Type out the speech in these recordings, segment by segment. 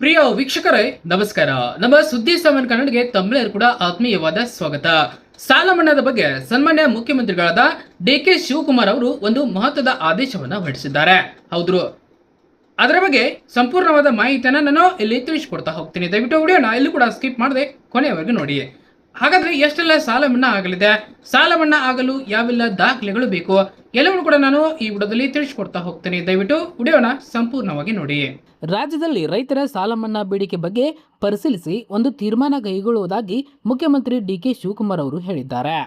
ಪ್ರಿಯ ವೀಕ್ಷಕರೇ ನಮಸ್ಕಾರ. ನಮ್ಮ ಸುದ್ದಿ 7 ಕನ್ನಡಗೆ ತಮ್ಮೆಲ್ಲರೂ ಕೂಡ ಆತ್ಮೀಯವಾದ ಸ್ವಾಗತ. ಸಾಲ ಮನ್ನಾದ ಬಗ್ಗೆ ಸನ್ಮಾನ್ಯ ಮುಖ್ಯಮಂತ್ರಿಗಳಾದ ಡಿ.ಕೆ. ಶಿವಕುಮಾರ್ ಅವರು ಒಂದು ಮಹತ್ವದ ಆದೇಶವನ್ನ ಹೊರಡಿಸಿದ್ದಾರೆ. ಹೌದು, ಅದರ ಬಗ್ಗೆ ಸಂಪೂರ್ಣವಾದ ಮಾಹಿತಿಯನ್ನು ನಾನು ಇಲ್ಲಿ ತಿಳಿಸಿಕೊಡ್ತಾ ಹೋಗ್ತೀನಿ. ದಯವಿಟ್ಟು ವಿಡಿಯೋನ ಇಲ್ಲಿ ಕೂಡ ಸ್ಕಿಪ್ ಮಾಡದೆ ಕೊನೆಯವರೆಗೂ ನೋಡಿ. ಹಾಗಾದ್ರೆ ಎಷ್ಟೆಲ್ಲ ಸಾಲ ಮನ್ನಾ ಆಗಲಿದೆ, ಸಾಲ ಮನ್ನಾ ಆಗಲು ಯಾವೆಲ್ಲ ದಾಖಲೆಗಳು ಬೇಕು, ಎಲ್ಲವನ್ನು ಕೂಡ ನಾನು ಈ ವಿಡಿಯೋದಲ್ಲಿ ತಿಳಿಸಿಕೊಡ್ತಾ ಹೋಗ್ತೀನಿ. ದಯವಿಟ್ಟು ವಿಡಿಯೋನ ಸಂಪೂರ್ಣವಾಗಿ ನೋಡಿ. ರಾಜ್ಯದಲ್ಲಿ ರೈತರ ಸಾಲ ಮನ್ನಾ ಬೇಡಿಕೆ ಬಗ್ಗೆ ಪರಿಶೀಲಿಸಿ ಒಂದು ತೀರ್ಮಾನ ಕೈಗೊಳ್ಳುವುದಾಗಿ ಮುಖ್ಯಮಂತ್ರಿ ಡಿ.ಕೆ. ಶಿವಕುಮಾರ್ ಅವರು ಹೇಳಿದ್ದಾರೆ.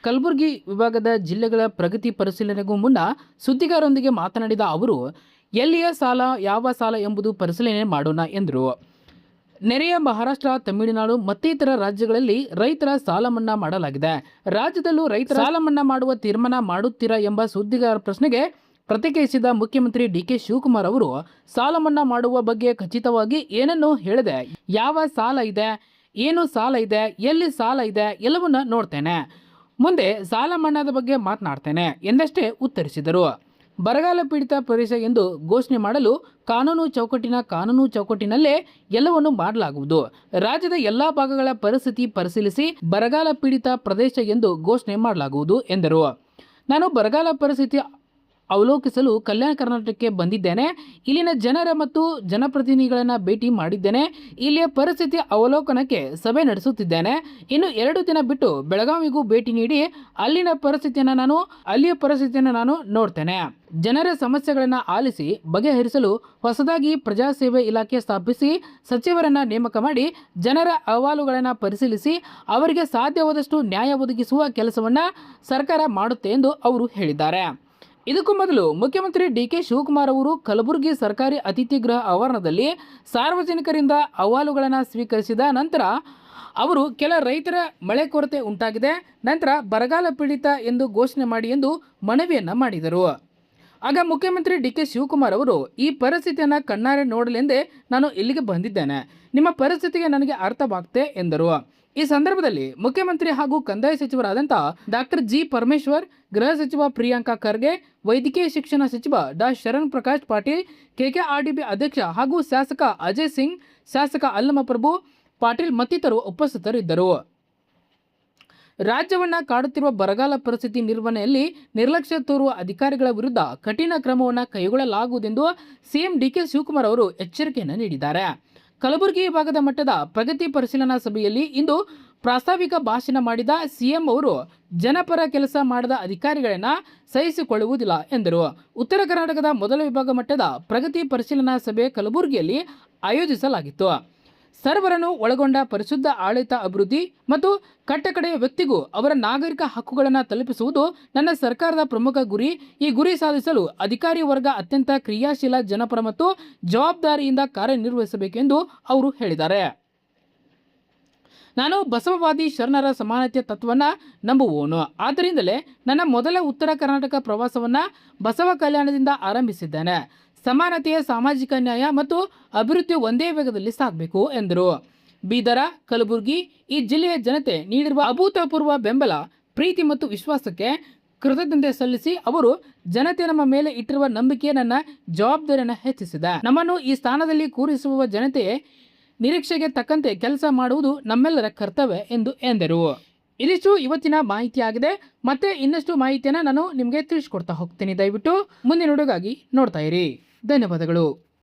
ಕಲಬುರಗಿ ವಿಭಾಗದ ಜಿಲ್ಲೆಗಳ ಪ್ರಗತಿ ಪರಿಶೀಲನೆಗೂ ಮುನ್ನ ಸುದ್ದಿಗಾರರೊಂದಿಗೆ ಮಾತನಾಡಿದ ಅವರು, ಎಲ್ಲಿಯ ಸಾಲ, ಯಾವ ಸಾಲ ಎಂಬುದು ಪರಿಶೀಲನೆ ಮಾಡೋಣ ಎಂದರು. ನೆರೆಯ ಮಹಾರಾಷ್ಟ್ರ, ತಮಿಳುನಾಡು ಮತ್ತಿತರ ರಾಜ್ಯಗಳಲ್ಲಿ ರೈತರ ಸಾಲ ಮನ್ನಾ ಮಾಡಲಾಗಿದೆ. ರಾಜ್ಯದಲ್ಲೂ ರೈತರ ಸಾಲ ಮನ್ನಾ ಮಾಡುವ ತೀರ್ಮಾನ ಮಾಡುತ್ತೀರಾ ಎಂಬ ಸುದ್ದಿಗಾರರ ಪ್ರಶ್ನೆಗೆ ಪ್ರತಿಕ್ರಿಯಿಸಿದ ಮುಖ್ಯಮಂತ್ರಿ ಡಿ.ಕೆ. ಶಿವಕುಮಾರ್ ಅವರು, ಸಾಲ ಮನ್ನಾ ಮಾಡುವ ಬಗ್ಗೆ ಖಚಿತವಾಗಿ ಏನನ್ನು ಹೇಳಿದೆ, ಯಾವ ಸಾಲ ಇದೆ, ಏನು ಸಾಲ ಇದೆ, ಎಲ್ಲಿ ಸಾಲ ಇದೆ ಎಲ್ಲವನ್ನ ನೋಡ್ತೇನೆ, ಮುಂದೆ ಸಾಲ ಮನ್ನಾದ ಬಗ್ಗೆ ಮಾತನಾಡ್ತೇನೆ ಎಂದಷ್ಟೇ ಉತ್ತರಿಸಿದರು. ಬರಗಾಲ ಪೀಡಿತ ಪ್ರದೇಶ ಎಂದು ಘೋಷಣೆ ಮಾಡಲು ಕಾನೂನು ಚೌಕಟ್ಟಿನಲ್ಲೇ ಎಲ್ಲವನ್ನು ಮಾಡಲಾಗುವುದು. ರಾಜ್ಯದ ಎಲ್ಲಾ ಭಾಗಗಳ ಪರಿಸ್ಥಿತಿ ಪರಿಶೀಲಿಸಿ ಬರಗಾಲ ಪೀಡಿತ ಪ್ರದೇಶ ಎಂದು ಘೋಷಣೆ ಮಾಡಲಾಗುವುದು ಎಂದರು. ನಾನು ಬರಗಾಲ ಪರಿಸ್ಥಿತಿ ಅವಲೋಕಿಸಲು ಕಲ್ಯಾಣ ಕರ್ನಾಟಕಕ್ಕೆ ಬಂದಿದ್ದೇನೆ. ಇಲ್ಲಿನ ಜನರ ಮತ್ತು ಜನಪ್ರತಿನಿಧಿಗಳನ್ನು ಭೇಟಿ ಮಾಡಿದ್ದೇನೆ. ಇಲ್ಲಿಯ ಪರಿಸ್ಥಿತಿ ಅವಲೋಕನಕ್ಕೆ ಸಭೆ ನಡೆಸುತ್ತಿದ್ದೇನೆ. ಇನ್ನು 2 ದಿನ ಬಿಟ್ಟು ಬೆಳಗಾವಿಗೂ ಭೇಟಿ ನೀಡಿ ಅಲ್ಲಿಯ ಪರಿಸ್ಥಿತಿಯನ್ನು ನಾನು ನೋಡ್ತೇನೆ. ಜನರ ಸಮಸ್ಯೆಗಳನ್ನು ಆಲಿಸಿ ಬಗೆಹರಿಸಲು ಹೊಸದಾಗಿ ಪ್ರಜಾಸೇವೆ ಇಲಾಖೆ ಸ್ಥಾಪಿಸಿ ಸಚಿವರನ್ನ ನೇಮಕ ಮಾಡಿ ಜನರ ಅಹವಾಲುಗಳನ್ನು ಪರಿಶೀಲಿಸಿ ಅವರಿಗೆ ಸಾಧ್ಯವಾದಷ್ಟು ನ್ಯಾಯ ಒದಗಿಸುವ ಕೆಲಸವನ್ನ ಸರ್ಕಾರ ಮಾಡುತ್ತೆ ಎಂದು ಅವರು ಹೇಳಿದ್ದಾರೆ. ಇದಕ್ಕೂ ಮೊದಲು ಮುಖ್ಯಮಂತ್ರಿ ಡಿ.ಕೆ. ಶಿವಕುಮಾರ್ ಅವರು ಕಲಬುರಗಿ ಸರ್ಕಾರಿ ಅತಿಥಿ ಗೃಹ ಆವರಣದಲ್ಲಿ ಸಾರ್ವಜನಿಕರಿಂದ ಅಹವಾಲುಗಳನ್ನು ಸ್ವೀಕರಿಸಿದ ನಂತರ ಅವರು ಕೆಲ ರೈತರ ಮಳೆ ಕೊರತೆ ಉಂಟಾಗಿದೆ, ನಂತರ ಬರಗಾಲ ಪೀಡಿತ ಎಂದು ಘೋಷಣೆ ಮಾಡಿ ಎಂದು ಮನವಿಯನ್ನ ಮಾಡಿದರು. ಆಗ ಮುಖ್ಯಮಂತ್ರಿ ಡಿ.ಕೆ. ಶಿವಕುಮಾರ್ ಅವರು, ಈ ಪರಿಸ್ಥಿತಿಯನ್ನು ಕಣ್ಣಾರೆ ನೋಡಲೆಂದೇ ನಾನು ಇಲ್ಲಿಗೆ ಬಂದಿದ್ದೇನೆ, ನಿಮ್ಮ ಪರಿಸ್ಥಿತಿಗೆ ನನಗೆ ಅರ್ಥವಾಗ್ತೆ ಎಂದರು. ಈ ಸಂದರ್ಭದಲ್ಲಿ ಮುಖ್ಯಮಂತ್ರಿ ಹಾಗೂ ಕಂದಾಯ ಸಚಿವರಾದಂಥ ಡಾಕ್ಟರ್ ಜಿ. ಪರಮೇಶ್ವರ್, ಗೃಹ ಸಚಿವ ಪ್ರಿಯಾಂಕ ಖರ್ಗೆ, ವೈದ್ಯಕೀಯ ಶಿಕ್ಷಣ ಸಚಿವ ಡಾ. ಶರಣ್ ಪ್ರಕಾಶ್ ಪಾಟೀಲ್, ಕೆಕೆಆರ್ಡಿಬಿ ಅಧ್ಯಕ್ಷ ಹಾಗೂ ಶಾಸಕ ಅಜಯ್ ಸಿಂಗ್, ಶಾಸಕ ಅಲ್ಲಮಪ್ರಭು ಪಾಟೀಲ್ ಮತ್ತಿತರರು ಉಪಸ್ಥಿತರಿದ್ದರು. ರಾಜ್ಯವನ್ನ ಕಾಡುತ್ತಿರುವ ಬರಗಾಲ ಪರಿಸ್ಥಿತಿ ನಿರ್ವಹಣೆಯಲ್ಲಿ ನಿರ್ಲಕ್ಷ್ಯ ತೋರುವ ಅಧಿಕಾರಿಗಳ ವಿರುದ್ಧ ಕಠಿಣ ಕ್ರಮವನ್ನು ಕೈಗೊಳ್ಳಲಾಗುವುದೆಂದು ಸಿಎಂ ಡಿ.ಕೆ. ಶಿವಕುಮಾರ್ ಅವರು ಎಚ್ಚರಿಕೆಯನ್ನು ನೀಡಿದ್ದಾರೆ. ಕಲಬುರಗಿ ವಿಭಾಗದ ಮಟ್ಟದ ಪ್ರಗತಿ ಪರಿಶೀಲನಾ ಸಭೆಯಲ್ಲಿ ಇಂದು ಪ್ರಾಸ್ತಾವಿಕ ಭಾಷಣ ಮಾಡಿದ ಸಿಎಂ ಅವರು, ಜನಪರ ಕೆಲಸ ಮಾಡದ ಅಧಿಕಾರಿಗಳನ್ನ ಸಹಿಸಿಕೊಳ್ಳುವುದಿಲ್ಲ ಎಂದರು. ಉತ್ತರ ಕರ್ನಾಟಕದ ಮೊದಲ ವಿಭಾಗ ಮಟ್ಟದ ಪ್ರಗತಿ ಪರಿಶೀಲನಾ ಸಭೆ ಕಲಬುರಗಿಯಲ್ಲಿ ಆಯೋಜಿಸಲಾಗಿತ್ತು. ಸರ್ವರನ್ನು ಒಳಗೊಂಡ ಪರಿಶುದ್ಧ ಆಡಳಿತ, ಅಭಿವೃದ್ಧಿ ಮತ್ತು ಕಟ್ಟಕಡೆಯ ವ್ಯಕ್ತಿಗೂ ಅವರ ನಾಗರಿಕ ಹಕ್ಕುಗಳನ್ನು ತಲುಪಿಸುವುದು ನನ್ನ ಸರ್ಕಾರದ ಪ್ರಮುಖ ಗುರಿ. ಈ ಗುರಿ ಸಾಧಿಸಲು ಅಧಿಕಾರಿ ವರ್ಗ ಅತ್ಯಂತ ಕ್ರಿಯಾಶೀಲ, ಜನಪರ ಮತ್ತು ಜವಾಬ್ದಾರಿಯಿಂದ ಕಾರ್ಯನಿರ್ವಹಿಸಬೇಕೆಂದು ಅವರು ಹೇಳಿದ್ದಾರೆ. ನಾನು ಬಸವವಾದಿ ಶರಣರ ಸಮಾನತೆಯ ತತ್ವವನ್ನು ನಂಬುವವನು. ಆದ್ದರಿಂದಲೇ ನನ್ನ ಮೊದಲ ಉತ್ತರ ಕರ್ನಾಟಕ ಪ್ರವಾಸವನ್ನು ಬಸವ ಕಲ್ಯಾಣದಿಂದ ಆರಂಭಿಸಿದ್ದೇನೆ. ಸಮಾನತೆಯ, ಸಾಮಾಜಿಕ ನ್ಯಾಯ ಮತ್ತು ಅಭಿವೃದ್ಧಿ ಒಂದೇ ವೇಗದಲ್ಲಿ ಸಾಗಬೇಕು ಎಂದರು. ಬೀದರ, ಕಲಬುರಗಿ ಈ ಜಿಲ್ಲೆಯ ಜನತೆ ನೀಡಿರುವ ಅಭೂತಪೂರ್ವ ಬೆಂಬಲ, ಪ್ರೀತಿ ಮತ್ತು ವಿಶ್ವಾಸಕ್ಕೆ ಕೃತಜ್ಞತೆ ಸಲ್ಲಿಸಿ ಅವರು, ಜನತೆ ನಮ್ಮ ಮೇಲೆ ಇಟ್ಟಿರುವ ನಂಬಿಕೆ ನನ್ನ ಜವಾಬ್ದಾರಿಯನ್ನು ಹೆಚ್ಚಿಸಿದೆ. ನಮ್ಮನ್ನು ಈ ಸ್ಥಾನದಲ್ಲಿ ಕೂರಿಸುವ ಜನತೆಯ ನಿರೀಕ್ಷೆಗೆ ತಕ್ಕಂತೆ ಕೆಲಸ ಮಾಡುವುದು ನಮ್ಮೆಲ್ಲರ ಕರ್ತವ್ಯ ಎಂದರು. ಇದಿಷ್ಟು ಇವತ್ತಿನ ಮಾಹಿತಿಯಾಗಿದೆ. ಮತ್ತೆ ಇನ್ನಷ್ಟು ಮಾಹಿತಿಯನ್ನು ನಾನು ನಿಮಗೆ ತಿಳಿಸ್ಕೊಡ್ತಾ ಹೋಗ್ತೀನಿ. ದಯವಿಟ್ಟು ಮುಂದಿನ ವಿಡಿಯೋಗಾಗಿ ನೋಡ್ತಾ ಇರಿ. ಧನ್ಯವಾದಗಳು.